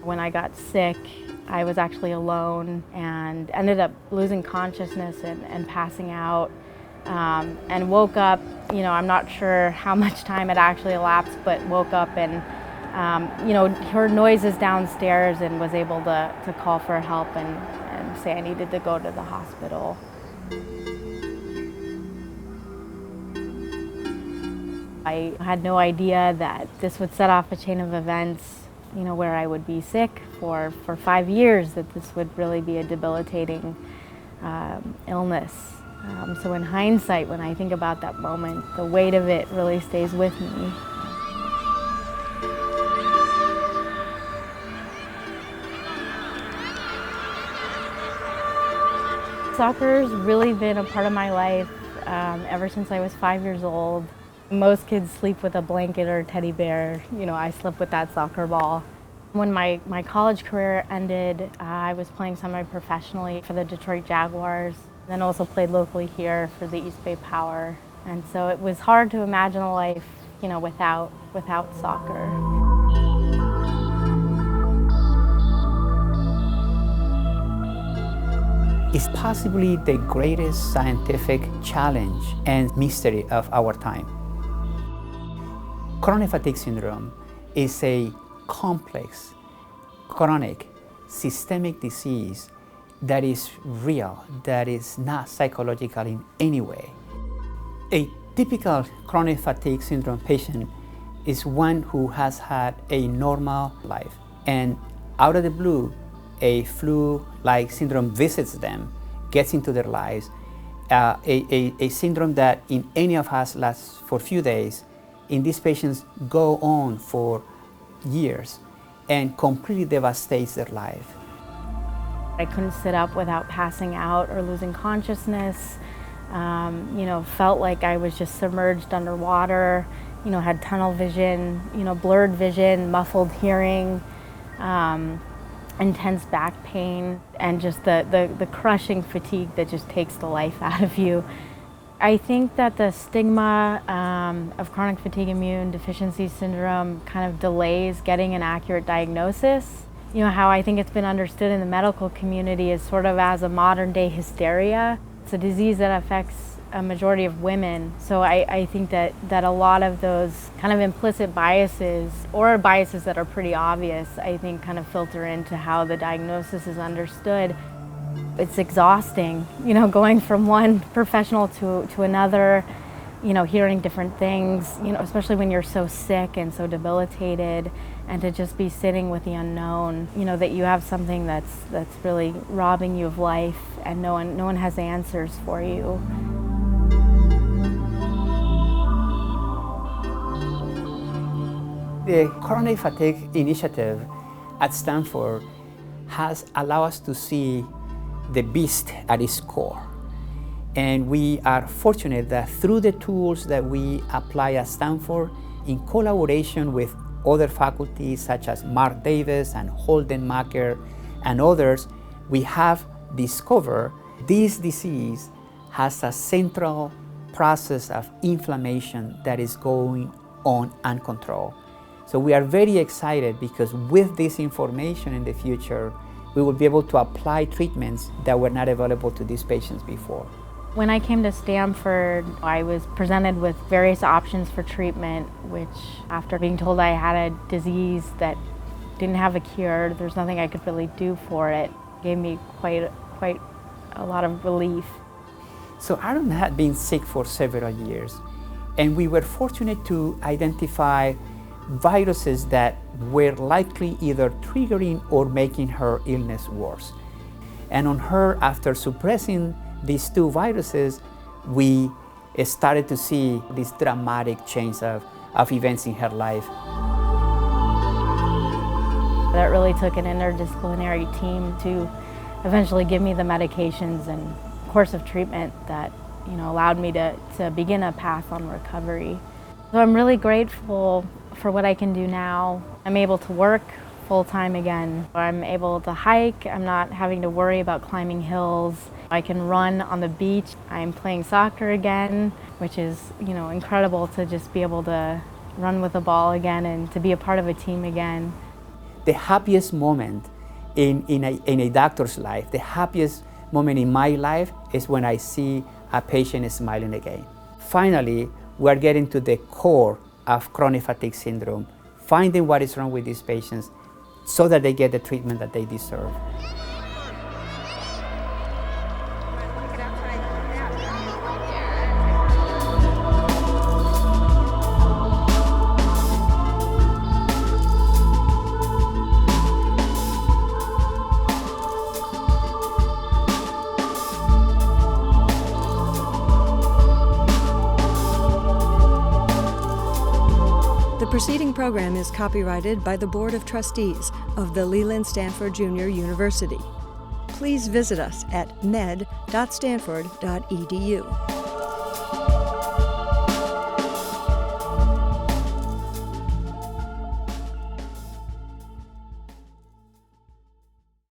When I got sick, I was actually alone and ended up losing consciousness and passing out. And woke up, I'm not sure how much time had actually elapsed, but woke up and, heard noises downstairs and was able to call for help and say I needed to go to the hospital. I had no idea that this would set off a chain of events, where I would be sick for 5 years, that this would really be a debilitating illness. So in hindsight, when I think about that moment, the weight of it really stays with me. Soccer's really been a part of my life ever since I was 5 years old. Most kids sleep with a blanket or a teddy bear. I slept with that soccer ball. When my college career ended, I was playing semi-professionally for the Detroit Jaguars, then also played locally here for the East Bay Power. And so it was hard to imagine a life, without soccer. It's possibly the greatest scientific challenge and mystery of our time. Chronic fatigue syndrome is a complex, chronic, systemic disease that is real, that is not psychological in any way. A typical chronic fatigue syndrome patient is one who has had a normal life, and out of the blue, a flu-like syndrome visits them, gets into their lives, a syndrome that in any of us lasts for a few days. In these patients go on for years and completely devastates their life. I couldn't sit up without passing out or losing consciousness. Felt like I was just submerged underwater. Had tunnel vision, blurred vision, muffled hearing, intense back pain, and just the crushing fatigue that just takes the life out of you. I think that the stigma of chronic fatigue immune deficiency syndrome kind of delays getting an accurate diagnosis. How I think it's been understood in the medical community is sort of as a modern day hysteria. It's a disease that affects a majority of women. So I think that a lot of those kind of implicit biases, or biases that are pretty obvious, I think kind of filter into how the diagnosis is understood. It's exhausting, going from one professional to another, hearing different things, especially when you're so sick and so debilitated, and to just be sitting with the unknown, that you have something that's really robbing you of life, and no one has answers for you. The Chronic Fatigue Initiative at Stanford has allowed us to see the beast at its core. And we are fortunate that through the tools that we apply at Stanford, in collaboration with other faculties such as Mark Davis and Holden Macker and others, we have discovered this disease has a central process of inflammation that is going on uncontrolled. So we are very excited because with this information in the future, we will be able to apply treatments that were not available to these patients before. When I came to Stanford, I was presented with various options for treatment, which after being told I had a disease that didn't have a cure, there's nothing I could really do for it, gave me quite a lot of relief. So Aaron had been sick for several years, and we were fortunate to identify viruses that were likely either triggering or making her illness worse. And on her, after suppressing these two viruses, we started to see this dramatic change of events in her life. That really took an interdisciplinary team to eventually give me the medications and course of treatment that allowed me to begin a path on recovery. So I'm really grateful for what I can do now. I'm able to work full-time again. I'm able to hike. I'm not having to worry about climbing hills. I can run on the beach. I'm playing soccer again, which is, incredible to just be able to run with a ball again and to be a part of a team again. the happiest moment in a doctor's life, the happiest moment in my life is when I see a patient smiling again. Finally, we're getting to the core of chronic fatigue syndrome, finding what is wrong with these patients so that they get the treatment that they deserve. The preceding program is copyrighted by the Board of Trustees of the Leland Stanford Junior University. Please visit us at med.stanford.edu.